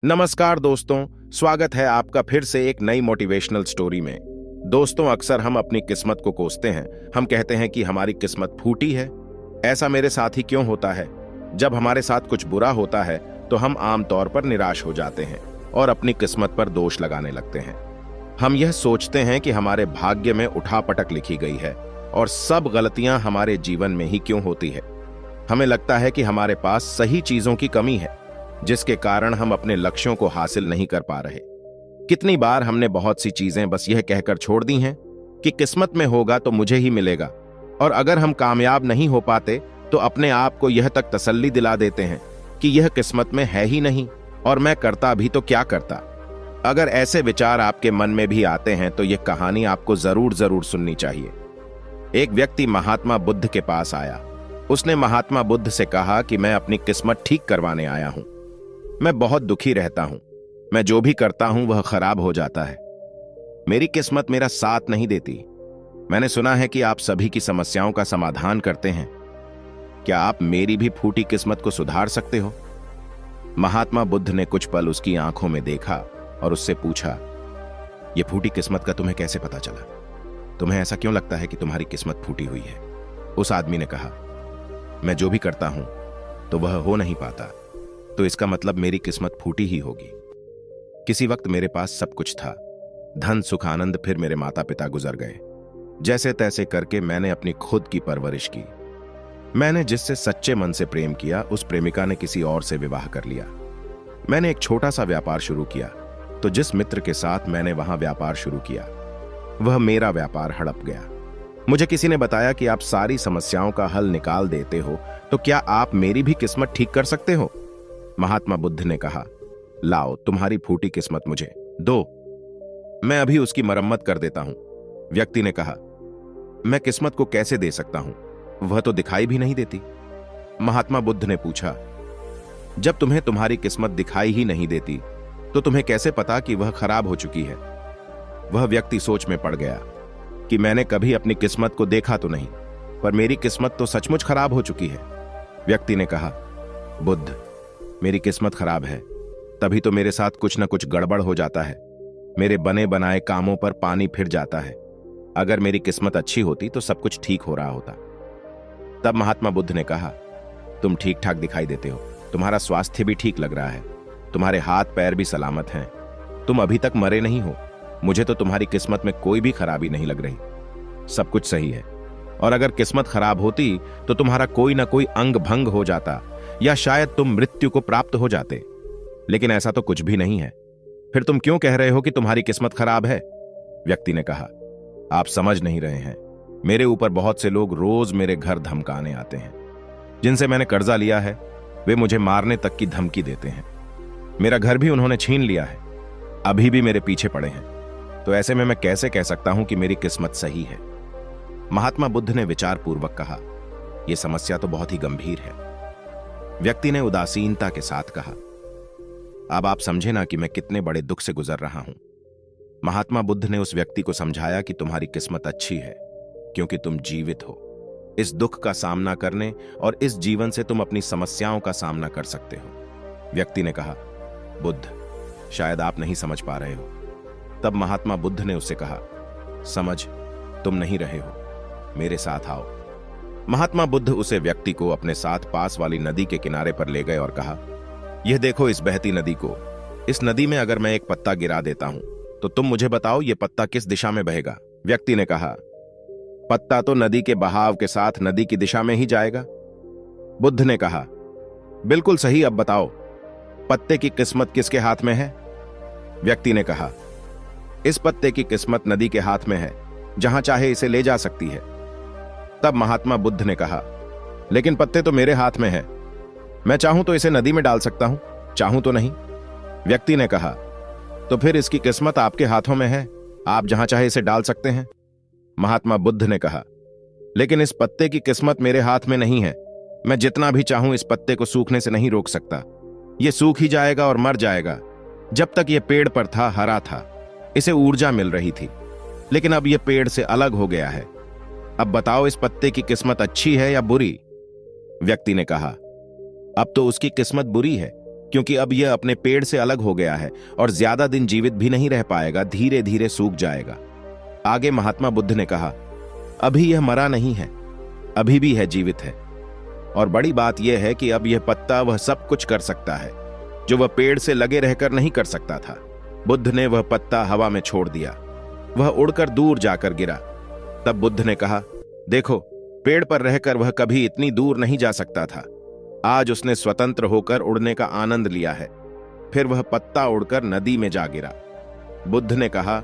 नमस्कार दोस्तों, स्वागत है आपका फिर से एक नई मोटिवेशनल स्टोरी में। दोस्तों, अक्सर हम अपनी किस्मत को कोसते हैं। हम कहते हैं कि हमारी किस्मत फूटी है। ऐसा मेरे साथ ही क्यों होता है? जब हमारे साथ कुछ बुरा होता है तो हम आमतौर पर निराश हो जाते हैं और अपनी किस्मत पर दोष लगाने लगते हैं। हम यह सोचते हैं कि हमारे भाग्य में उठापटक लिखी गई है और सब गलतियां हमारे जीवन में ही क्यों होती है। हमें लगता है कि हमारे पास सही चीजों की कमी है, जिसके कारण हम अपने लक्ष्यों को हासिल नहीं कर पा रहे। कितनी बार हमने बहुत सी चीजें बस यह कहकर छोड़ दी हैं कि किस्मत में होगा तो मुझे ही मिलेगा, और अगर हम कामयाब नहीं हो पाते तो अपने आप को यह तक तसल्ली दिला देते हैं कि यह किस्मत में है ही नहीं और मैं करता भी तो क्या करता। अगर ऐसे विचार आपके मन में भी आते हैं तो यह कहानी आपको जरूर सुननी चाहिए। एक व्यक्ति महात्मा बुद्ध के पास आया। उसने महात्मा बुद्ध से कहा कि मैं अपनी किस्मत ठीक करवाने आया हूं। मैं बहुत दुखी रहता हूं। मैं जो भी करता हूं वह खराब हो जाता है। मेरी किस्मत मेरा साथ नहीं देती। मैंने सुना है कि आप सभी की समस्याओं का समाधान करते हैं। क्या आप मेरी भी फूटी किस्मत को सुधार सकते हो? महात्मा बुद्ध ने कुछ पल उसकी आंखों में देखा और उससे पूछा, यह फूटी किस्मत का तुम्हें कैसे पता चला? तुम्हें ऐसा क्यों लगता है कि तुम्हारी किस्मत फूटी हुई है? उस आदमी ने कहा, मैं जो भी करता हूं तो वह हो नहीं पाता, तो इसका मतलब मेरी किस्मत फूटी ही होगी। किसी वक्त मेरे पास सब कुछ था, धन सुख आनंद, फिर मेरे माता पिता गुजर गए। जैसे तैसे करके मैंने अपनी खुद की परवरिश की। मैंने जिससे सच्चे मन से प्रेम किया उस प्रेमिका ने किसी और से विवाह कर लिया। मैंने एक छोटा सा व्यापार शुरू किया, तो जिस मित्र के साथ मैंने वहां व्यापार शुरू किया वह मेरा व्यापार हड़प गया। मुझे किसी ने बताया कि आप सारी समस्याओं का हल निकाल देते हो, तो क्या आप मेरी भी किस्मत ठीक कर सकते हो? महात्मा बुद्ध ने कहा, लाओ तुम्हारी फूटी किस्मत मुझे दो, मैं अभी उसकी मरम्मत कर देता हूं। व्यक्ति ने कहा, मैं किस्मत को कैसे दे सकता हूं? वह तो दिखाई भी नहीं देती। महात्मा बुद्ध ने पूछा, जब तुम्हें तुम्हारी किस्मत दिखाई ही नहीं देती तो तुम्हें कैसे पता कि वह खराब हो चुकी है? वह व्यक्ति सोच में पड़ गया कि मैंने कभी अपनी किस्मत को देखा तो नहीं, पर मेरी किस्मत तो सचमुच खराब हो चुकी है। व्यक्ति ने कहा, बुद्ध, मेरी किस्मत खराब है, तभी तो मेरे साथ कुछ न कुछ गड़बड़ हो जाता है। मेरे बने बनाए कामों पर पानी फिर जाता है। अगर मेरी किस्मत अच्छी होती तो सब कुछ ठीक हो रहा होता। तब महात्मा बुद्ध ने कहा, तुम ठीक ठाक दिखाई देते हो, तुम्हारा स्वास्थ्य भी ठीक लग रहा है, तुम्हारे हाथ पैर भी सलामत हैं, तुम अभी तक मरे नहीं हो। मुझे तो तुम्हारी किस्मत में कोई भी खराबी नहीं लग रही, सब कुछ सही है। और अगर किस्मत खराब होती तो तुम्हारा कोई ना कोई अंग भंग हो जाता, या शायद तुम मृत्यु को प्राप्त हो जाते। लेकिन ऐसा तो कुछ भी नहीं है। फिर तुम क्यों कह रहे हो कि तुम्हारी किस्मत खराब है? व्यक्ति ने कहा, आप समझ नहीं रहे हैं। मेरे ऊपर बहुत से लोग रोज मेरे घर धमकाने आते हैं। जिनसे मैंने कर्जा लिया है वे मुझे मारने तक की धमकी देते हैं। मेरा घर भी उन्होंने छीन लिया है, अभी भी मेरे पीछे पड़े हैं। तो ऐसे में मैं कैसे कह सकता हूं कि मेरी किस्मत सही है? महात्मा बुद्ध ने विचारपूर्वक कहा, यह समस्या तो बहुत ही गंभीर है। व्यक्ति ने उदासीनता के साथ कहा, अब आप समझे ना कि मैं कितने बड़े दुख से गुजर रहा हूं। महात्मा बुद्ध ने उस व्यक्ति को समझाया कि तुम्हारी किस्मत अच्छी है क्योंकि तुम जीवित हो। इस दुख का सामना करने और इस जीवन से तुम अपनी समस्याओं का सामना कर सकते हो। व्यक्ति ने कहा, बुद्ध, शायद आप नहीं समझ पा रहे हो। तब महात्मा बुद्ध ने उससे कहा, समझ तुम नहीं रहे हो, मेरे साथ आओ। महात्मा बुद्ध उसे व्यक्ति को अपने साथ पास वाली नदी के किनारे पर ले गए और कहा, यह देखो इस बहती नदी को। इस नदी में अगर मैं एक पत्ता गिरा देता हूं तो तुम मुझे बताओ यह पत्ता किस दिशा में बहेगा? व्यक्ति ने कहा, पत्ता तो नदी के बहाव के साथ नदी की दिशा में ही जाएगा। बुद्ध ने कहा, बिल्कुल सही, अब बताओ पत्ते की किस्मत किसके हाथ में है? व्यक्ति ने कहा, इस पत्ते की किस्मत नदी के हाथ में है, जहां चाहे इसे ले जा सकती है। तब महात्मा बुद्ध ने कहा, लेकिन पत्ते तो मेरे हाथ में है, मैं चाहूं तो इसे नदी में डाल सकता हूं, चाहूं तो नहीं। व्यक्ति ने कहा, तो फिर इसकी किस्मत आपके हाथों में है, आप जहां चाहे इसे डाल सकते हैं। महात्मा बुद्ध ने कहा, लेकिन इस पत्ते की किस्मत मेरे हाथ में नहीं है, मैं जितना भी चाहूं इस पत्ते को सूखने से नहीं रोक सकता। यह सूख ही जाएगा और मर जाएगा। जब तक यह पेड़ पर था हरा था, इसे ऊर्जा मिल रही थी, लेकिन अब यह पेड़ से अलग हो गया है। अब बताओ इस पत्ते की किस्मत अच्छी है या बुरी? व्यक्ति ने कहा, अब तो उसकी किस्मत बुरी है, क्योंकि अब यह अपने पेड़ से अलग हो गया है और ज्यादा दिन जीवित भी नहीं रह पाएगा, धीरे धीरे सूख जाएगा। आगे महात्मा बुद्ध ने कहा, अभी यह मरा नहीं है, अभी भी है, जीवित है। और बड़ी बात यह है कि अब यह पत्ता वह सब कुछ कर सकता है जो वह पेड़ से लगे रहकर नहीं कर सकता था। बुद्ध ने वह पत्ता हवा में छोड़ दिया, वह उड़कर दूर जाकर गिरा। तब बुद्ध ने कहा, देखो, पेड़ पर रहकर वह कभी इतनी दूर नहीं जा सकता था, आज उसने स्वतंत्र होकर उड़ने का आनंद लिया है। फिर वह पत्ता उड़कर नदी में जा गिरा। बुद्ध ने कहा,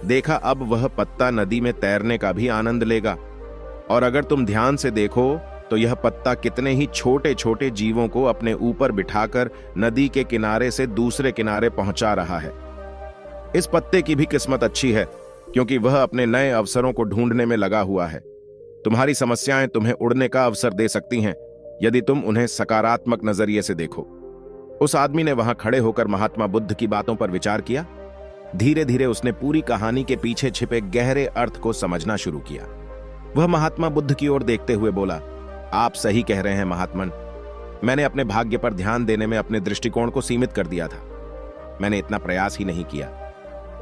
देखा, अब वह पत्ता नदी में तैरने का भी आनंद लेगा। और अगर तुम ध्यान से देखो तो यह पत्ता कितने ही छोटे छोटे जीवों को अपने ऊपर बिठाकर नदी के किनारे से दूसरे किनारे पहुंचा रहा है। इस पत्ते की भी किस्मत अच्छी है, क्योंकि वह अपने नए अवसरों को ढूंढने में लगा हुआ है। तुम्हारी समस्याएं तुम्हें उड़ने का अवसर दे सकती हैं, यदि तुम उन्हें सकारात्मक नजरिए से देखो। उस आदमी ने वहां खड़े होकर महात्मा बुद्ध की बातों पर विचार किया। धीरे धीरे उसने पूरी कहानी के पीछे छिपे गहरे अर्थ को समझना शुरू किया। वह महात्मा बुद्ध की ओर देखते हुए बोला, आप सही कह रहे हैं महात्मन, मैंने अपने भाग्य पर ध्यान देने में अपने दृष्टिकोण को सीमित कर दिया था। मैंने इतना प्रयास ही नहीं किया।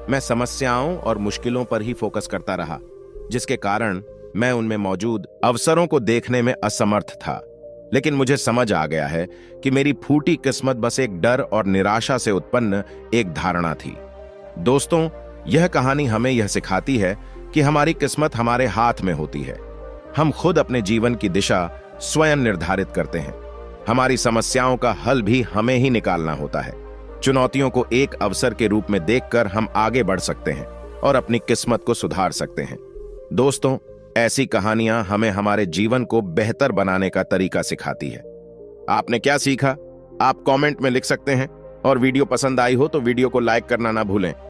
मैं समस्याओं और मुश्किलों पर ही फोकस करता रहा, जिसके कारण मैं उनमें मौजूद अवसरों को देखने में असमर्थ था। लेकिन मुझे समझ आ गया है कि मेरी फूटी किस्मत बस एक डर और निराशा से उत्पन्न एक धारणा थी। दोस्तों, यह कहानी हमें यह सिखाती है कि हमारी किस्मत हमारे हाथ में होती है। हम खुद अपने जीवन की दिशा स्वयं निर्धारित करते हैं। हमारी समस्याओं का हल भी हमें ही निकालना होता है। चुनौतियों को एक अवसर के रूप में देखकर हम आगे बढ़ सकते हैं और अपनी किस्मत को सुधार सकते हैं। दोस्तों, ऐसी कहानियां हमें हमारे जीवन को बेहतर बनाने का तरीका सिखाती है। आपने क्या सीखा, आप कमेंट में लिख सकते हैं, और वीडियो पसंद आई हो तो वीडियो को लाइक करना ना भूलें।